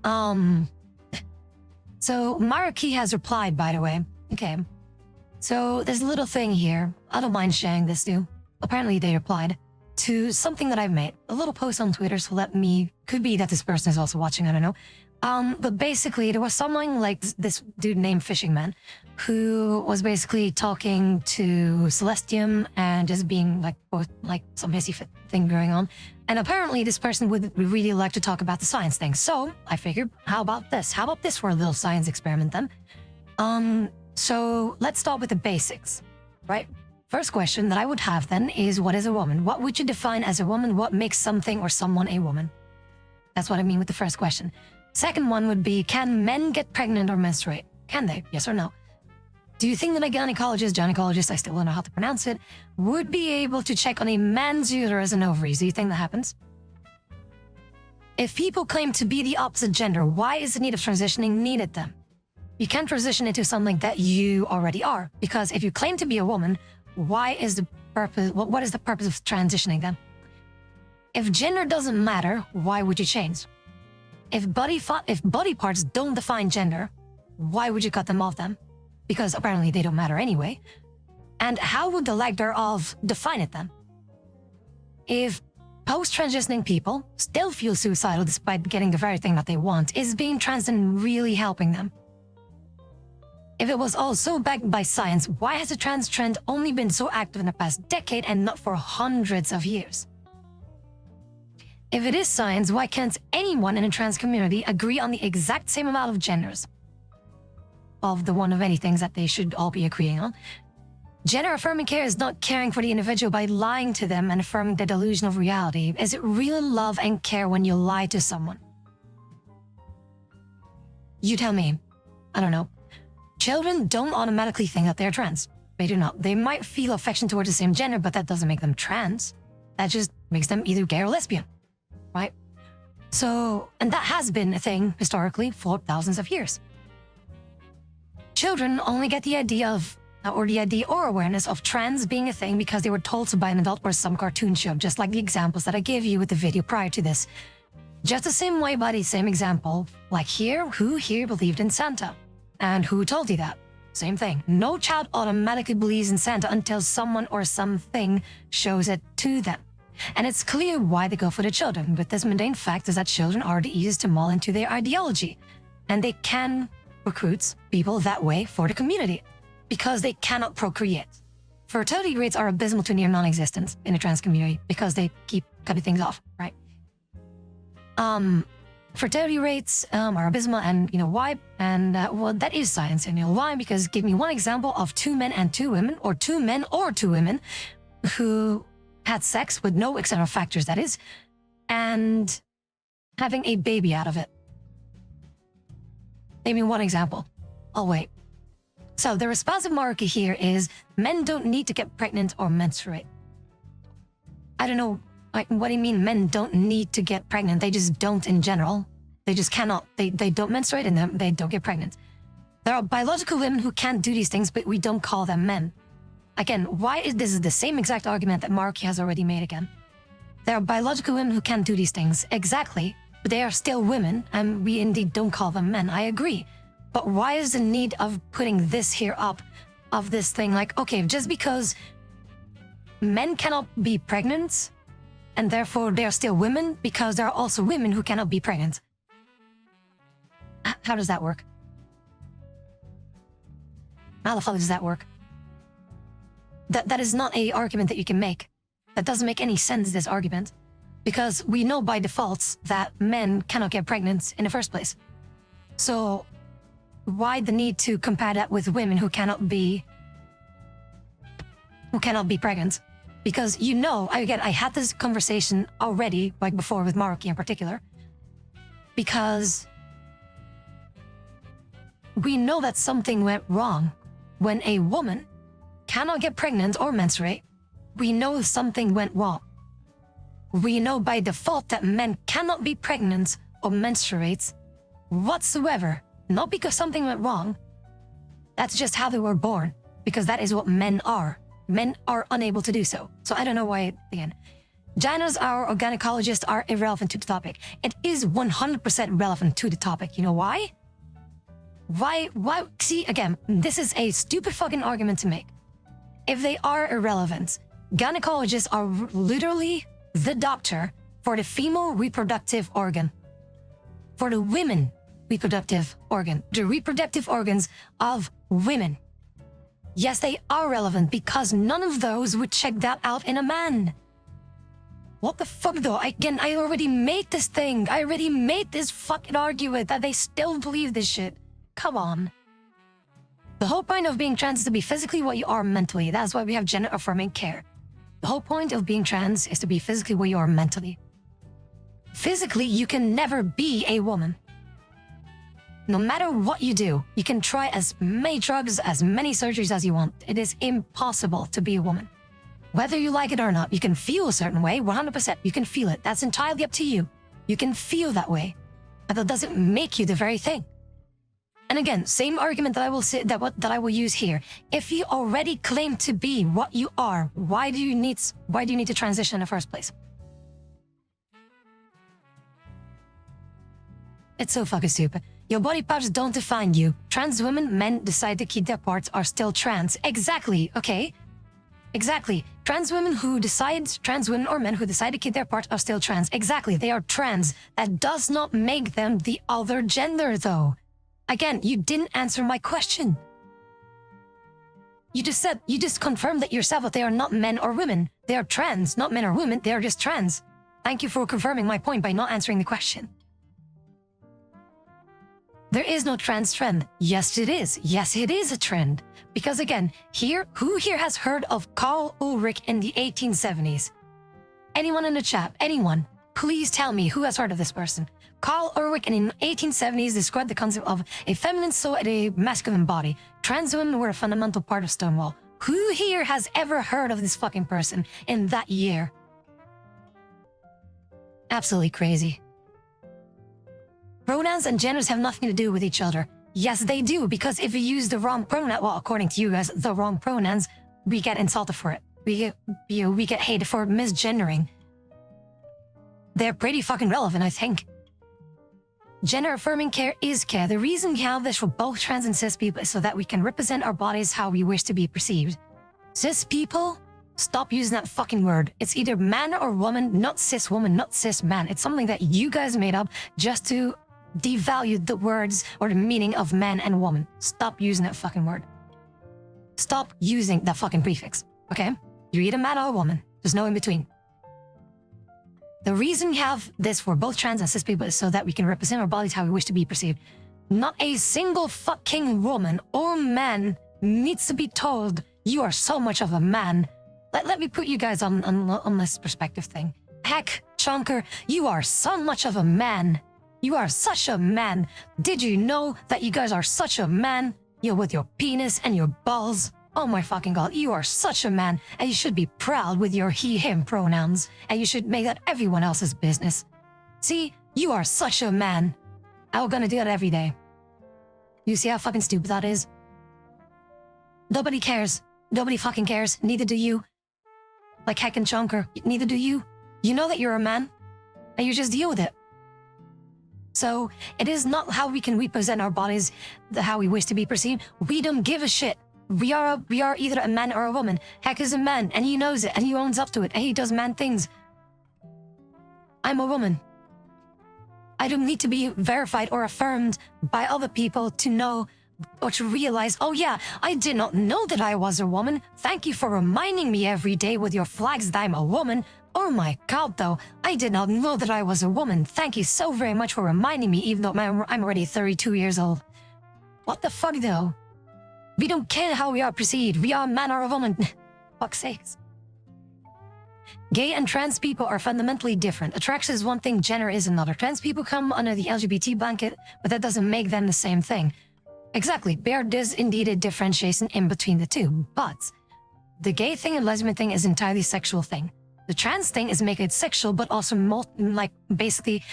Um, so Maraki has replied, by the way. Okay. So there's a little thing here. I don't mind sharing this too. Apparently they replied to something that I've made. A little post on Twitter, so could be that this person is also watching, I don't know. But basically there was someone like this dude named Fishing Man who was basically talking to Celestium and just being like both like some hissy fit thing going on. And apparently this person would really like to talk about the science thing. So I figured, how about this? How about this for a little science experiment then? So let's start with the basics, right? First question that I would have then is, what is a woman? What would you define as a woman? What makes something or someone a woman? That's what I mean with the first question. Second one would be, can men get pregnant or menstruate? Can they? Yes or no? Do you think that a gynecologist, I still don't know how to pronounce it, would be able to check on a man's uterus and ovaries? Do you think that happens? If people claim to be the opposite gender, why is the need of transitioning needed then? You can't transition into something that you already are, because if you claim to be a woman, why is the purpose? What is the purpose of transitioning then? If gender doesn't matter, why would you change? If body parts don't define gender, why would you cut them off then? Because apparently they don't matter anyway. And how would the lack thereof define it then? If post-transitioning people still feel suicidal despite getting the very thing that they want, is being trans then really helping them? If it was all so backed by science, why has the trans trend only been so active in the past decade and not for hundreds of years? If it is science, why can't anyone in a trans community agree on the exact same amount of genders? Of the one of many things that they should all be agreeing on. Gender-affirming care is not caring for the individual by lying to them and affirming the delusion of reality. Is it real love and care when you lie to someone? You tell me. I don't know. Children don't automatically think that they're trans. They do not. They might feel affection towards the same gender, but that doesn't make them trans. That just makes them either gay or lesbian, right? So, and that has been a thing historically for thousands of years. Children only get the idea or awareness of trans being a thing because they were told so by an adult or some cartoon show, just like the examples that I gave you with the video prior to this. Just the same way by the same example, like who here believed in Santa? And who told you that? Same thing. No child automatically believes in Santa until someone or something shows it to them. And it's clear why they go for the children, but this mundane fact is that children are the easiest to mull into their ideology. And they can recruit people that way for the community, because they cannot procreate. Fertility rates are abysmal to near non-existent in the trans community because they keep cutting things off, right? Fertility rates are abysmal, and you know why? And well, that is science, and you know why? Because give me one example of 2 men and 2 women, or 2 men or 2 women who had sex with no external factors, that is, and having a baby out of it. Name me one example. I'll wait. So the responsive marker here is men don't need to get pregnant or menstruate. I don't know. What do you mean men don't need to get pregnant? They just don't in general. They just cannot. They don't menstruate and they don't get pregnant. There are biological women who can't do these things, but we don't call them men. Again, why is this the same exact argument that Mark has already made again? There are biological women who can't do these things. Exactly. But they are still women, and we indeed don't call them men. I agree. But why is the need of putting this here up, of this thing like, okay, just because men cannot be pregnant, and therefore they are still women, because there are also women who cannot be pregnant. How does that work? How the fuck does that work? That is not an argument that you can make. That doesn't make any sense, this argument. Because we know by default that men cannot get pregnant in the first place. So why the need to compare that with women who cannot be pregnant? Because you know, I had this conversation already, like before with Maruki in particular, because we know that something went wrong when a woman cannot get pregnant or menstruate. We know something went wrong. We know by default that men cannot be pregnant or menstruate whatsoever, not because something went wrong. That's just how they were born, because that is what men are. Men are unable to do so. So I don't know why, again, Vaginas or gynecologists are irrelevant to the topic. It is 100% relevant to the topic. You know why? Why? See, again, this is a stupid fucking argument to make. If they are irrelevant, gynecologists are literally the doctor for the female reproductive organ. For the women reproductive organ. The reproductive organs of women. Yes, they are relevant because none of those would check that out in a man. What the fuck though? I already made this thing. I already made this fucking argument that they still believe this shit. Come on. The whole point of being trans is to be physically what you are mentally. That's why we have gender affirming care. The whole point of being trans is to be physically what you are mentally. Physically, you can never be a woman. No matter what you do, you can try as many drugs, as many surgeries as you want. It is impossible to be a woman. Whether you like it or not, you can feel a certain way, 100%. You can feel it. That's entirely up to you. You can feel that way. But that doesn't make you the very thing. And again, same argument that I will say that I will use here. If you already claim to be what you are, why do you need to transition in the first place? It's so fucking stupid. Your body parts don't define you. Trans women, men decide to keep their parts are still trans. Exactly, okay? Exactly. Trans women or men who decide to keep their parts are still trans. Exactly, they are trans. That does not make them the other gender, though. Again, you didn't answer my question. You just confirmed that yourself that they are not men or women. They are trans, not men or women. They are just trans. Thank you for confirming my point by not answering the question. There is no trans trend. Yes, it is. Yes, it is a trend. Because again, who here has heard of Karl Ulrich in the 1870s? Anyone in the chat? Anyone? Please tell me who has heard of this person. Karl Ulrich in the 1870s described the concept of a feminine soul and a masculine body. Trans women were a fundamental part of Stonewall. Who here has ever heard of this fucking person in that year? Absolutely crazy. Pronouns and genders have nothing to do with each other. Yes, they do, because if you use the wrong pronoun, well, according to you guys, the wrong pronouns, we get insulted for it. We get hated for misgendering. They're pretty fucking relevant, I think. Gender affirming care is care. The reason we have this for both trans and cis people is so that we can represent our bodies how we wish to be perceived. Cis people, stop using that fucking word. It's either man or woman, not cis woman, not cis man. It's something that you guys made up just to devalue the words or the meaning of man and woman. Stop using that fucking word. Stop using that fucking prefix, okay? You're either man or a woman. There's no in between. The reason we have this for both trans and cis people is so that we can represent our bodies how we wish to be perceived. Not a single fucking woman or man needs to be told you are so much of a man. Let me put you guys on this perspective thing. Heck, Chonker, you are so much of a man. You are such a man. Did you know that you guys are such a man? You with your penis and your balls. Oh my fucking god, you are such a man, and you should be proud with your he, him pronouns, and you should make that everyone else's business. See, you are such a man. I'm gonna do that every day. You see how fucking stupid that is? Nobody cares. Nobody fucking cares. Neither do you. Like Heck and Chonker, neither do you. You know that you're a man, and you just deal with it. So, it is not how we can represent our bodies, how we wish to be perceived. We don't give a shit. We are either a man or a woman. Heck is a man, and he knows it, and he owns up to it, and he does man things. I'm a woman. I don't need to be verified or affirmed by other people to know or to realize, oh yeah, I did not know that I was a woman. Thank you for reminding me every day with your flags that I'm a woman. Oh my god, though, I did not know that I was a woman. Thank you so very much for reminding me, even though I'm already 32 years old. What the fuck, though? We don't care how we are perceived. We are a man or a woman. Fuck's sakes. Gay and trans people are fundamentally different. Attraction is one thing, gender is another. Trans people come under the LGBT blanket, but that doesn't make them the same thing. Exactly, there is indeed a differentiation in between the two, but the gay thing and lesbian thing is entirely sexual thing. The trans thing is making it sexual, but also basically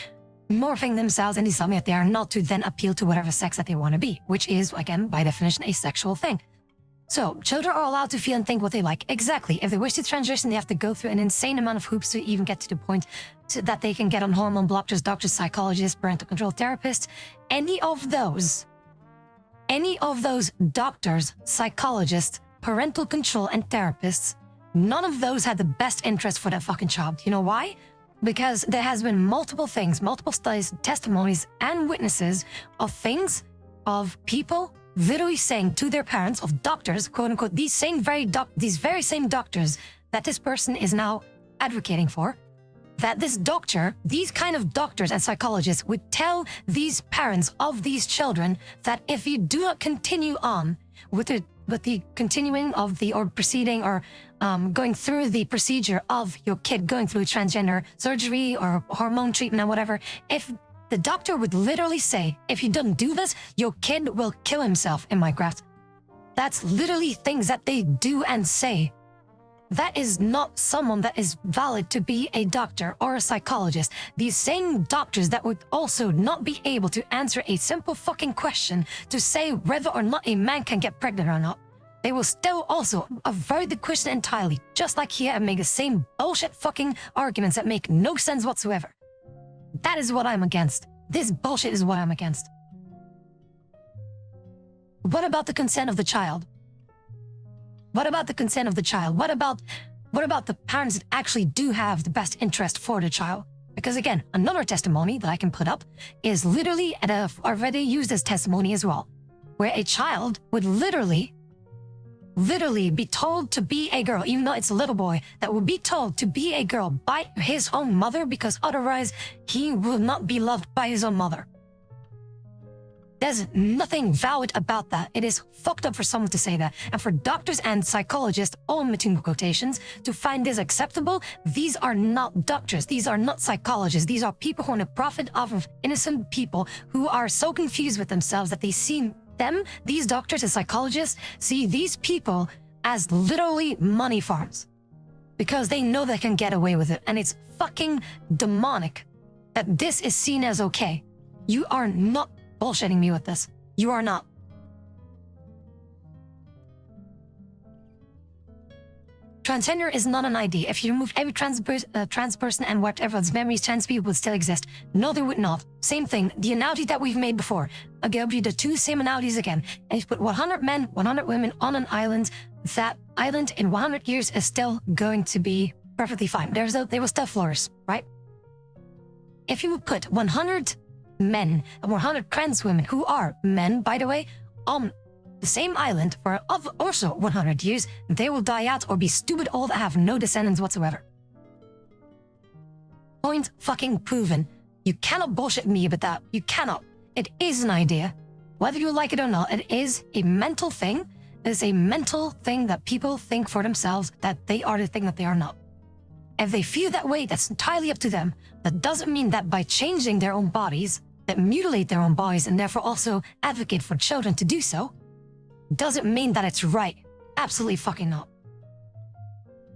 morphing themselves into something that they are not to then appeal to whatever sex that they want to be, which is, again, by definition, a sexual thing. So, children are allowed to feel and think what they like. Exactly. If they wish to transition, they have to go through an insane amount of hoops to even get to the point that they can get on hormone blockers, doctors, psychologists, parental control therapists. Any of those doctors, psychologists, parental control, and therapists, none of those had the best interest for that fucking child. You know why? Because there has been multiple things, multiple studies, testimonies, and witnesses of people literally saying to their parents, of doctors, quote unquote, these very same doctors that this person is now advocating for, that this doctor, these kind of doctors and psychologists would tell these parents of these children that if you do not continue on with the continuing of the or proceeding or going through the procedure of your kid going through transgender surgery or hormone treatment or whatever, if the doctor would literally say, if you don't do this, your kid will kill himself in Minecraft. That's literally things that they do and say. That is not someone that is valid to be a doctor or a psychologist. These same doctors that would also not be able to answer a simple fucking question to say whether or not a man can get pregnant or not. They will still also avoid the question entirely, just like here, and make the same bullshit fucking arguments that make no sense whatsoever. That is what I'm against. This bullshit is what I'm against. What about the consent of the child? What about the consent of the child? What about the parents that actually do have the best interest for the child? Because again, another testimony that I can put up is literally, and I've already used this testimony as well, where a child would literally be told to be a girl, even though it's a little boy, that would be told to be a girl by his own mother because otherwise he will not be loved by his own mother. There's nothing valid about that. It is fucked up for someone to say that. And for doctors and psychologists, all in between quotations, to find this acceptable, these are not doctors. These are not psychologists. These are people who want to profit off of innocent people who are so confused with themselves that they see these doctors and psychologists, see these people as literally money farms. Because they know they can get away with it. And it's fucking demonic that this is seen as okay. You are not bullshitting me with this. You are not. Transgender is not an ID. If you remove every trans person and whatever its memories, trans people would still exist. No, they would not. Same thing. The analogy that we've made before. Again, I'll be the two same analogies again. And if you put 100 men, 100 women on an island, that island in 100 years is still going to be perfectly fine. They will still flourish, right? If you would put 100 men and 100 trans women, who are men, by the way, on the same island for also 100 years, they will die out or be stupid old and have no descendants whatsoever. Point fucking proven. You cannot bullshit me about that. You cannot. It is an idea. Whether you like it or not, it is a mental thing. It is a mental thing that people think for themselves that they are the thing that they are not. If they feel that way, that's entirely up to them. That doesn't mean that by changing their own bodies, that mutilate their own bodies and therefore also advocate for children to do so, doesn't mean that it's right. Absolutely fucking not.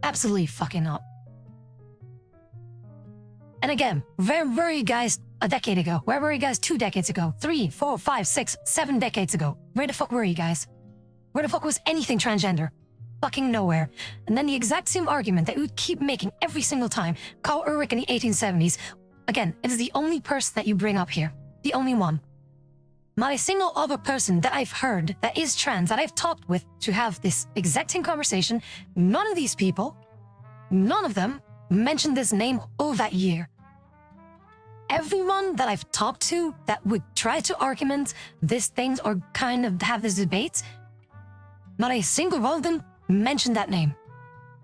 Absolutely fucking not. And again, where were you guys a decade ago? Where were you guys 2 decades ago? 3, 4, 5, 6, 7 decades ago? Where the fuck were you guys? Where the fuck was anything transgender? Fucking nowhere. And then the exact same argument that we would keep making every single time. Carl Urich in the 1870s. Again, it is the only person that you bring up here. The only one. Not a single other person that I've heard that is trans, that I've talked with to have this exact same conversation, none of these people, none of them mentioned this name or that year. Everyone that I've talked to that would try to argument these things or kind of have these debates, not a single one of them mentioned that name.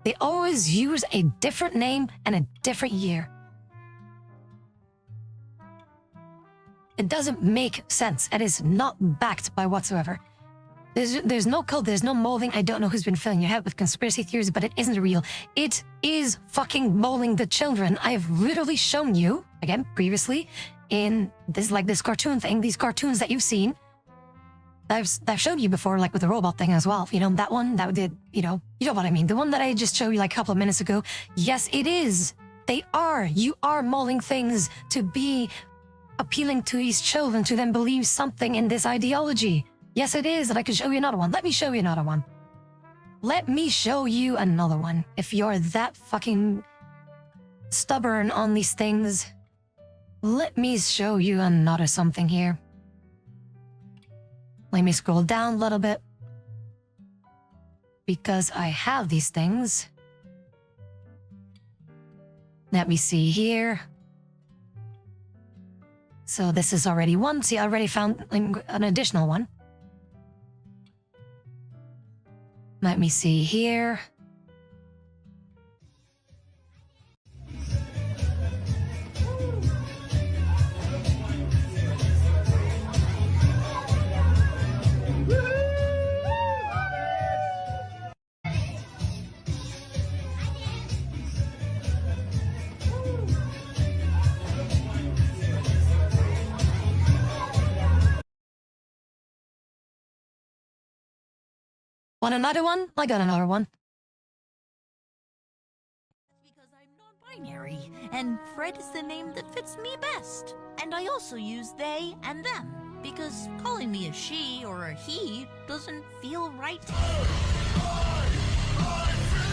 They always use a different name and a different year. It doesn't make sense. It is not backed by whatsoever. There's no code, there's no molding. I don't know who's been filling your head with conspiracy theories, but it isn't real. It is fucking molding the children. I have literally shown you, again, previously, in this cartoon thing, these cartoons that you've seen. I've showed you before, like with the robot thing as well. You know, that one, that did, you know what I mean. The one that I just showed you like a couple of minutes ago. Yes, it is. You are molding things to be appealing to these children to then believe something in this ideology. Yes, it is, and I can show you another one. Let me show you another one. let me show you another one. If you're that fucking stubborn on these things, let me show you another something here. Let me scroll down a little bit. Because I have these things. Let me see here. So this is already one. See, I already found an additional one. Let me see here. Want another one? I got another one. Because I'm non-binary, and Fred is the name that fits me best. And I also use they and them, because calling me a she or a he doesn't feel right. I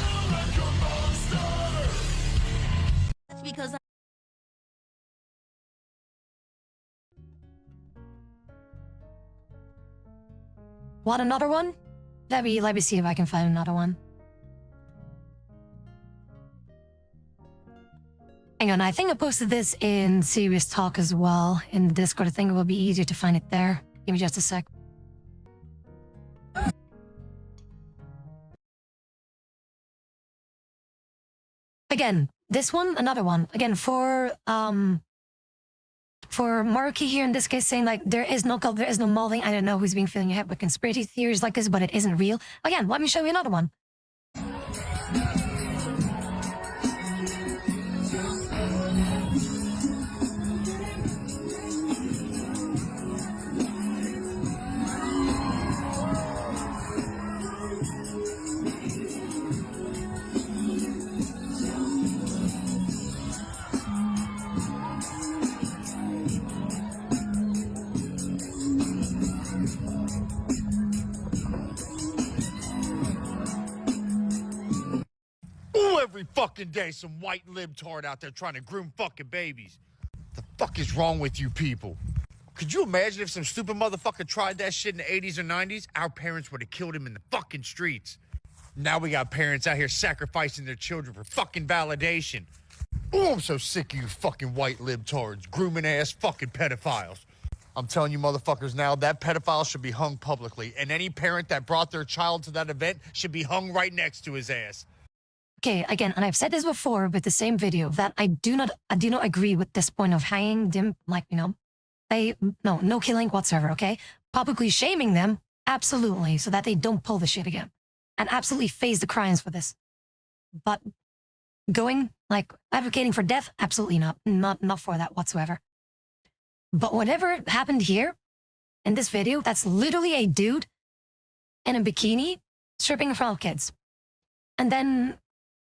feel like a monster. That's because Want another one? Let me see if I can find another one. Hang on, I think I posted this in Serious Talk as well in the Discord. I think it will be easier to find it there. Give me just a sec. Again, this one, another one. Again, for Marky here in this case saying like there is no cult, there is no molding. I don't know who's being filling your head with conspiracy theories like this, but it isn't real. Again, let me show you another one. Every fucking day, some white libtard out there trying to groom fucking babies. The fuck is wrong with you people? Could you imagine if some stupid motherfucker tried that shit in the 80s or 90s? Our parents would have killed him in the fucking streets. Now we got parents out here sacrificing their children for fucking validation. Oh, I'm so sick of you fucking white libtards, grooming ass fucking pedophiles. I'm telling you motherfuckers now, that pedophile should be hung publicly, and any parent that brought their child to that event should be hung right next to his ass. Okay, again, and I've said this before with the same video that I do not agree with this point of hanging them, like, you know, no killing whatsoever, okay? Publicly shaming them, absolutely, so that they don't pull the shit again. And absolutely face the crimes for this. But going, like, advocating for death, absolutely not for that whatsoever. But whatever happened here, in this video, that's literally a dude in a bikini stripping in front of kids. And then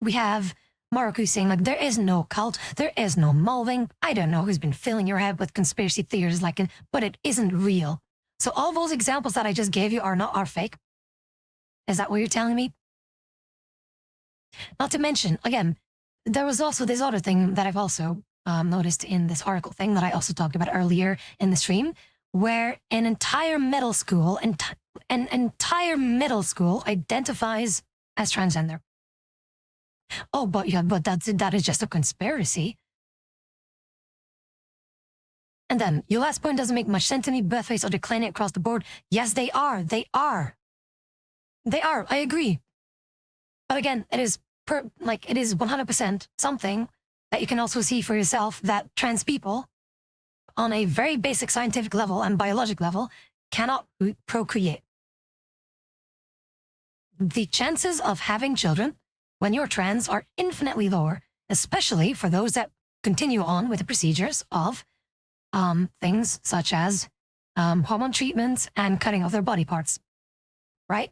we have Marku saying, like, there is no cult, there is no molding. I don't know who's been filling your head with conspiracy theories, like, but it isn't real. So all those examples that I just gave you are fake. Is that what you're telling me? Not to mention, again, there was also this other thing that I've also noticed in this article thing that I also talked about earlier in the stream, where an entire middle school, an entire middle school identifies as transgender. Oh, but yeah, but that is just a conspiracy. And then your last point doesn't make much sense to me. Birthrates are declining across the board. Yes, they are. They are. They are. I agree. But again, it is 100% something that you can also see for yourself, that trans people on a very basic scientific level and biologic level cannot procreate. The chances of having children when you're trans are infinitely lower, especially for those that continue on with the procedures of things such as hormone treatments and cutting off their body parts, right?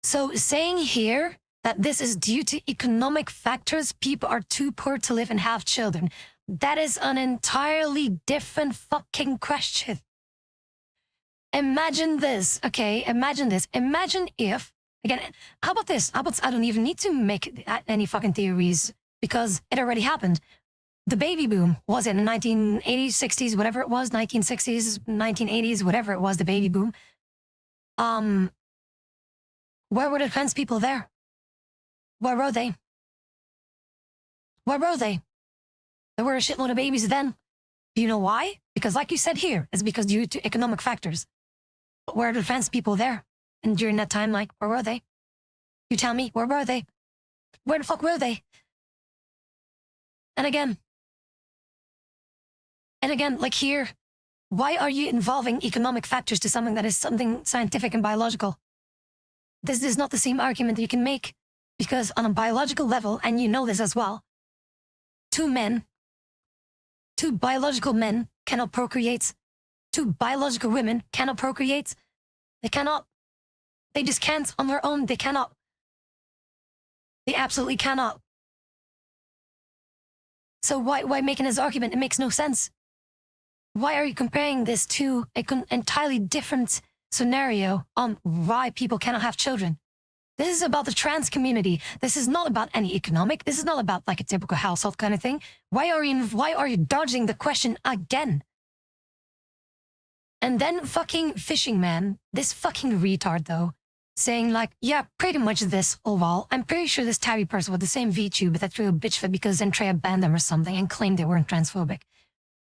So saying here that this is due to economic factors, people are too poor to live and have children, that is an entirely different fucking question. Imagine this, okay? Imagine this. Imagine if Again, how about this? How about I don't even need to make any fucking theories because it already happened. The baby boom was in the 1980s, 60s, whatever it was, 1960s, 1980s, whatever it was, the baby boom. Where were the trans people there? Where were they? Where were they? There were a shitload of babies then. Do you know why? Because like you said here, it's because due to economic factors. But where are the trans people there? And during that time, like, where were they? You tell me, where were they? Where the fuck were they? And again, like here, why are you involving economic factors to something that is something scientific and biological? This is not the same argument that you can make because on a biological level, and you know this as well, two biological men cannot procreate. Two biological women cannot procreate. They cannot. They just can't on their own. They cannot. They absolutely cannot. So why making this argument? It makes no sense. Why are you comparing this to an entirely different scenario on why people cannot have children? This is about the trans community. This is not about any economic. This is not about like a typical household kind of thing. Why are you dodging the question again? And then fucking fishing man, this fucking retard though, saying like, yeah, pretty much this overall. I'm pretty sure this tabby person with the same VTube that threw a bitch fit because Andrea banned them or something and claimed they weren't transphobic.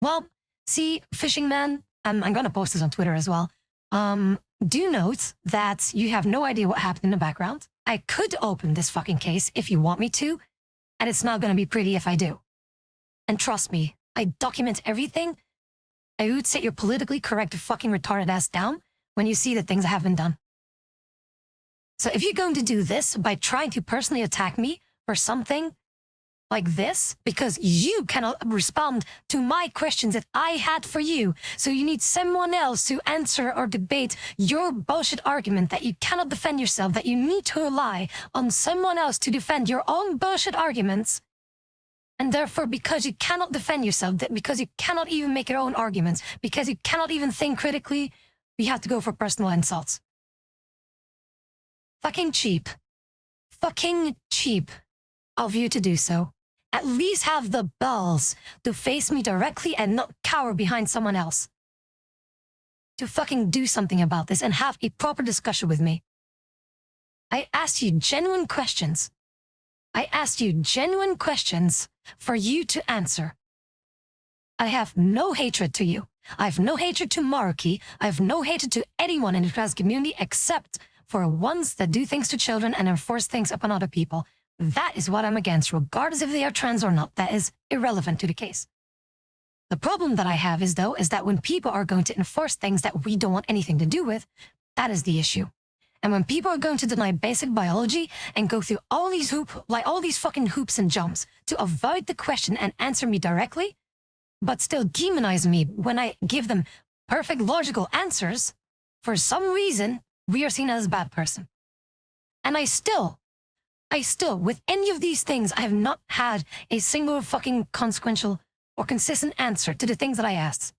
Well, see, fishing man, I'm going to post this on Twitter as well. Do note that you have no idea what happened in the background. I could open this fucking case if you want me to, and it's not going to be pretty if I do. And trust me, I document everything. I would sit your politically correct fucking retarded ass down when you see the things that have been done. So if you're going to do this by trying to personally attack me for something like this, because you cannot respond to my questions that I had for you, so you need someone else to answer or debate your bullshit argument that you cannot defend yourself, that you need to rely on someone else to defend your own bullshit arguments, and therefore because you cannot defend yourself, that because you cannot even make your own arguments, because you cannot even think critically, you have to go for personal insults. Fucking cheap. Fucking cheap of you to do so. At least have the balls to face me directly and not cower behind someone else. To fucking do something about this and have a proper discussion with me. I asked you genuine questions. I asked you genuine questions for you to answer. I have no hatred to you. I have no hatred to Maruki. I have no hatred to anyone in the trans community except for ones that do things to children and enforce things upon other people. That is what I'm against, regardless if they are trans or not. That is irrelevant to the case. The problem that I have is, though, is that when people are going to enforce things that we don't want anything to do with, that is the issue. And when people are going to deny basic biology and go through all these fucking hoops and jumps to avoid the question and answer me directly, but still demonize me when I give them perfect logical answers, for some reason, we are seen as a bad person. And I still, with any of these things, I have not had a single fucking consequential or consistent answer to the things that I asked.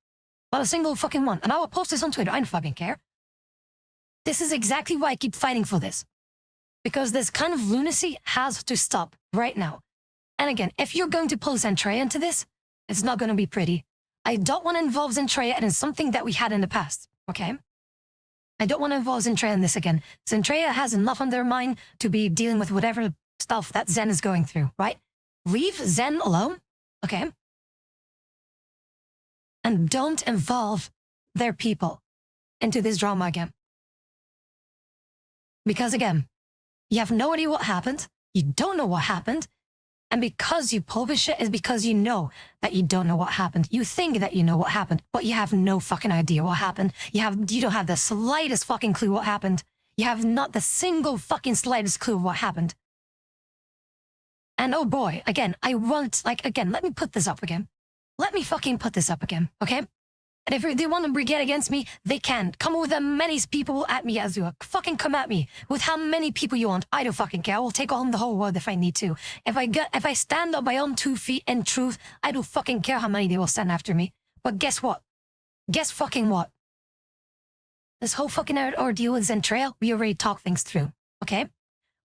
Not a single fucking one. And I will post this on Twitter. I don't fucking care. This is exactly why I keep fighting for this. Because this kind of lunacy has to stop right now. And again, if you're going to pull Zentrea into this, it's not going to be pretty. I don't want to involve Zentrea in something that we had in the past, okay? I don't want to involve Zentrea in this again. Zentrea has enough on their mind to be dealing with whatever stuff that Zen is going through, right? Leave Zen alone, okay? And don't involve their people into this drama again. Because again, you have no idea what happened. You don't know what happened. And because you pull this shit is because you know that you don't know what happened. You think that you know what happened, but you have no fucking idea what happened. You don't have the slightest fucking clue what happened. You have not the single fucking slightest clue what happened. And oh boy, again, let me put this up again. Let me fucking put this up again, okay? And if they want to brigade against me, they can. Come with as many people at me as you fucking come at me with how many people you want. I don't fucking care. I will take on the whole world if I need to. If I stand on my own 2 feet in truth, I don't fucking care how many they will stand after me. But guess what? Guess fucking what? This whole fucking ordeal with Zentrea, we already talked things through. okay?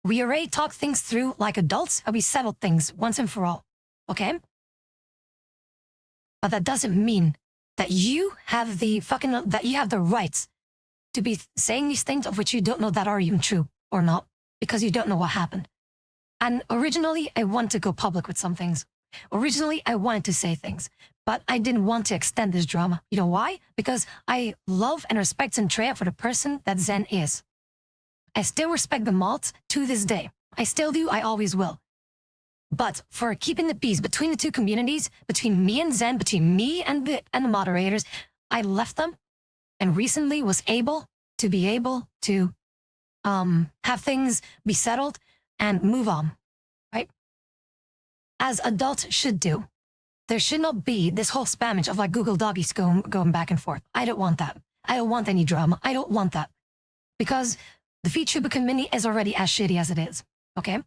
We already talked things through like adults and we settled things once and for all, okay? But that doesn't mean that you have that you have the rights to be saying these things of which you don't know that are even true or not, because you don't know what happened. And originally, I wanted to go public with some things. Originally, I wanted to say things, but I didn't want to extend this drama. You know why? Because I love and respect Zentrea for the person that Zen is. I still respect the mods to this day. I still do, I always will. But for keeping the peace between the two communities, between me and Zen, between me and the moderators, I left them and recently was able to have things be settled and move on, right? As adults should do. There should not be this whole spammage of like Google Doggies going back and forth. I don't want that. I don't want any drama. I don't want that. Because the VTuber community is already as shitty as it is, okay?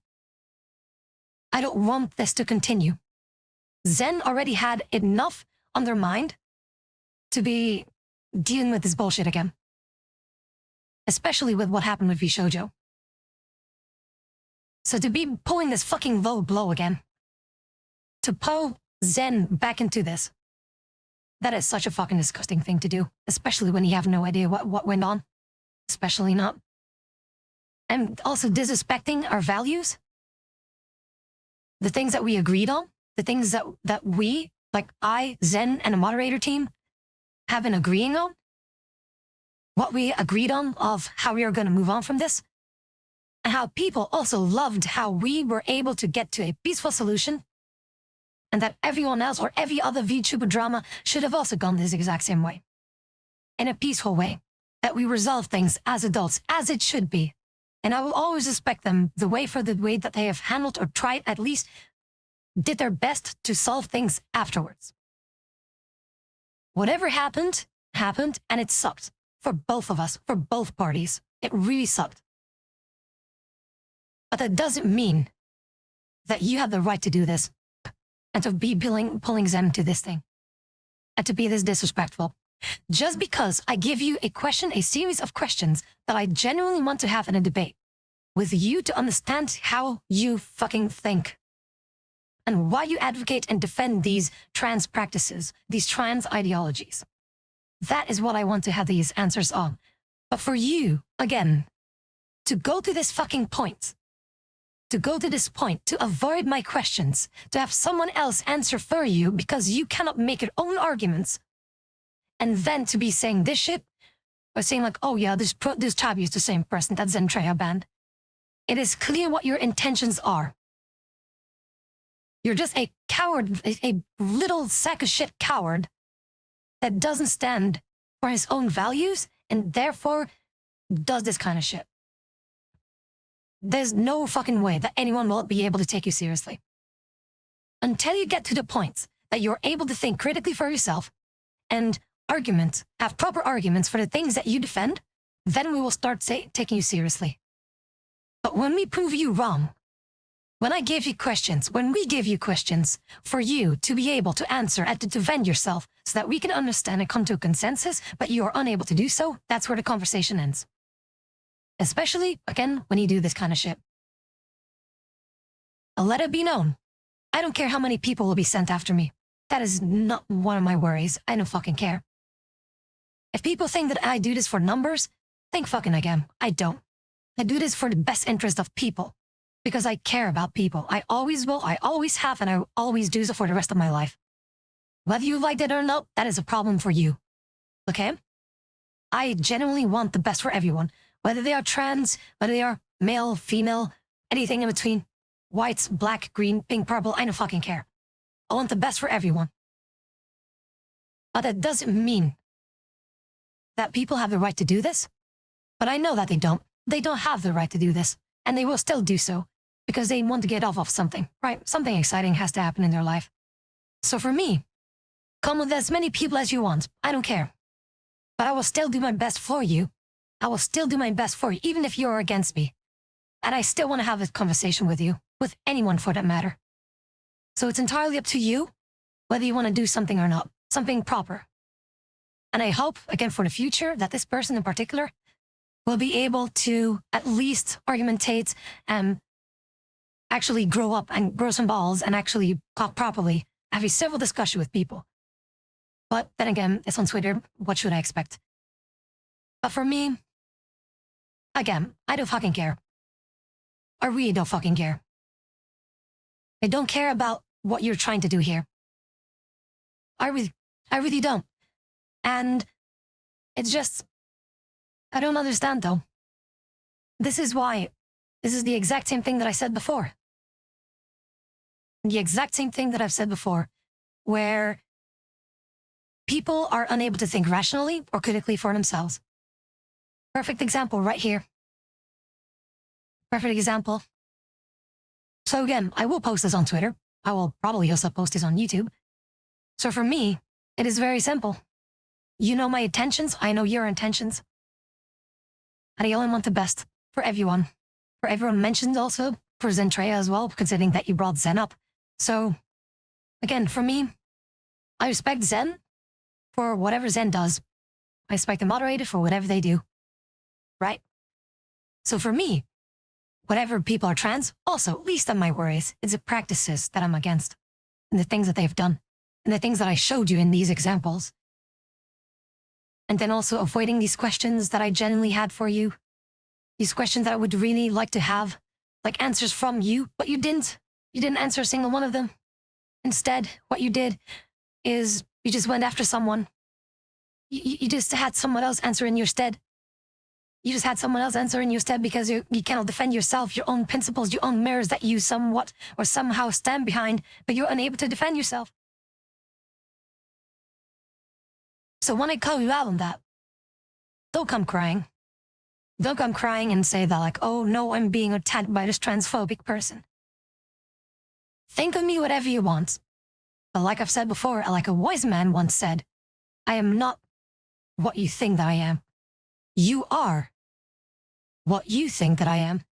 I don't want this to continue. Zen already had enough on their mind to be dealing with this bullshit again. Especially with what happened with VShojo. So to be pulling this fucking low blow again, to pull Zen back into this, that is such a fucking disgusting thing to do, especially when you have no idea what went on. Especially not. And also disrespecting our values, the things that we agreed on, the things that we, like I, Zen, and the moderator team, have been agreeing on, what we agreed on of how we are going to move on from this, and how people also loved how we were able to get to a peaceful solution, and that everyone else or every other VTuber drama should have also gone this exact same way. In a peaceful way, that we resolve things as adults, as it should be. And I will always respect them the way that they have handled or tried, at least did their best to solve things afterwards. Whatever happened, happened, and it sucked. For both of us, for both parties. It really sucked. But that doesn't mean that you have the right to do this and to be pulling Zen to this thing and to be this disrespectful. Just because I give you a series of questions that I genuinely want to have in a debate with you to understand how you fucking think and why you advocate and defend these trans practices, these trans ideologies. That is what I want to have these answers on. But for you, again, to go to this fucking point, to avoid my questions, to have someone else answer for you because you cannot make your own arguments, and then to be saying this shit, or saying like, oh yeah, this Tabi is the same person that Zentrea banned. It is clear what your intentions are. You're just a coward, a little sack of shit coward that doesn't stand for his own values and therefore does this kind of shit. There's no fucking way that anyone will be able to take you seriously. Until you get to the point that you're able to think critically for yourself and have proper arguments for the things that you defend, then we will start taking you seriously. But when we prove you wrong, when we give you questions for you to be able to answer and to defend yourself so that we can understand and come to a consensus, but you are unable to do so, that's where the conversation ends. Especially, again, when you do this kind of shit. I'll let it be known. I don't care how many people will be sent after me. That is not one of my worries. I don't fucking care. If people think that I do this for numbers, think fucking again. I don't. I do this for the best interest of people. Because I care about people. I always will, I always have, and I will always do so for the rest of my life. Whether you like it or not, that is a problem for you. Okay? I genuinely want the best for everyone. Whether they are trans, whether they are male, female, anything in between. White, black, green, pink, purple, I don't fucking care. I want the best for everyone. But that doesn't mean that people have the right to do this. But I know that they don't. They don't have the right to do this. And they will still do so because they want to get off of something, right? Something exciting has to happen in their life. So for me, come with as many people as you want. I don't care. But I will still do my best for you. I will still do my best for you, even if you're against me. And I still want to have this conversation with you, with anyone for that matter. So it's entirely up to you whether you want to do something or not, something proper. And I hope, again, for the future, that this person in particular will be able to at least argumentate and actually grow up and grow some balls and actually talk properly, have a civil discussion with people. But then again, it's on Twitter. What should I expect? But for me, again, I don't fucking care. I really don't fucking care. I don't care about what you're trying to do here. I really don't. And it's just, I don't understand though. This is the exact same thing that I said before. The exact same thing that I've said before, where people are unable to think rationally or critically for themselves. Perfect example right here. Perfect example. So again, I will post this on Twitter. I will probably also post this on YouTube. So for me, it is very simple. You know my intentions, I know your intentions. And I only want the best for everyone. For everyone mentioned also, for Zentreya as well, considering that you brought Zen up. So, again, for me, I respect Zen for whatever Zen does. I respect the moderator for whatever they do. Right? So for me, whatever people are trans, also, least of my worries, it's the practices that I'm against. And the things that they've done. And the things that I showed you in these examples. And then also avoiding these questions that I genuinely had for you. These questions that I would really like to have, like answers from you, but you didn't. You didn't answer a single one of them. Instead, what you did is you just went after someone. You just had someone else answer in your stead. You just had someone else answer in your stead because you cannot defend yourself, your own principles, your own mirrors that you somewhat or somehow stand behind, but you're unable to defend yourself. So when I call you out on that, don't come crying. Don't come crying and say that like, oh no, I'm being attacked by this transphobic person. Think of me whatever you want. But like I've said before, like a wise man once said, I am not what you think that I am. You are what you think that I am.